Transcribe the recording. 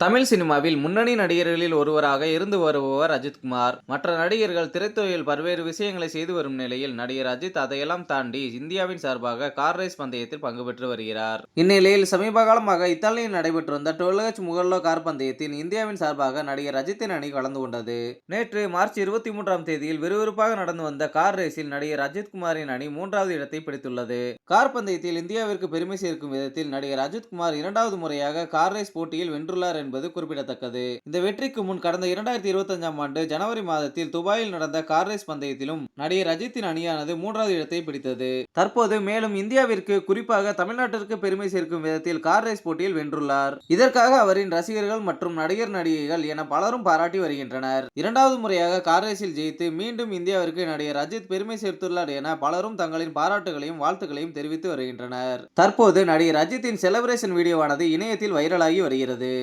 தமிழ் சினிமாவில் முன்னணி நடிகர்களில் ஒருவராக இருந்து வருபவர் அஜித்குமார். மற்ற நடிகர்கள் திரைத்துறையில் பல்வேறு விஷயங்களை செய்து வரும் நிலையில் நடிகர் அஜித் அதையெல்லாம் தாண்டி இந்தியாவின் சார்பாக கார் ரேஸ் பந்தயத்தில் பங்கு பெற்று வருகிறார். இந்நிலையில் சமீப காலமாக இத்தாலியில் நடைபெற்று வந்த 12H முகல்லோ கார் பந்தயத்தில் இந்தியாவின் சார்பாக நடிகர் அஜித்தின் அணி கலந்து கொண்டது. நேற்று மார்ச் 23ஆம் தேதியில் விறுவிறுப்பாக நடந்து வந்த கார் ரேஸில் நடிகர் அஜித்குமாரின் அணி 3வது இடத்தை பிடித்துள்ளது. கார் பந்தயத்தில் இந்தியாவிற்கு பெருமை சேர்க்கும் விதத்தில் நடிகர் அஜித்குமார் 2வது முறையாக கார் ரேஸ் போட்டியில் வென்றுள்ளார் என்பது குறிப்பிடத்தக்கது. இந்த வெற்றிக்கு முன் கடந்த 2025ஆம் ஆண்டு ஜனவரி மாதத்தில் துபாயில் நடந்த கார் ரேஸ் பந்தயத்திலும் நடிகர் அஜித்தின் அணியானது 3வது இடத்தை பிடித்தது. தற்போது மேலும் இந்தியாவிற்கு, குறிப்பாக தமிழ்நாட்டிற்கு பெருமை சேர்க்கும் விதத்தில் கார் ரேஸ் போட்டியில் வென்றுள்ளார். இதற்காக அவரின் ரசிகர்கள் மற்றும் நடிகர் நடிகைகள் என பலரும் பாராட்டி வருகின்றனர். 2வது முறையாக கார் ரேஸில் ஜெயித்து மீண்டும் இந்தியாவிற்கு நடிகர் அஜித் பெருமை சேர்த்துள்ளார் என பலரும் தங்களின் பாராட்டுகளையும் வாழ்த்துக்களையும் தெரிவித்து வருகின்றனர். தற்போது நடிகர் அஜித்தின் செலிப்ரேஷன் வீடியோவானது இணையத்தில் வைரலாகி வருகிறது.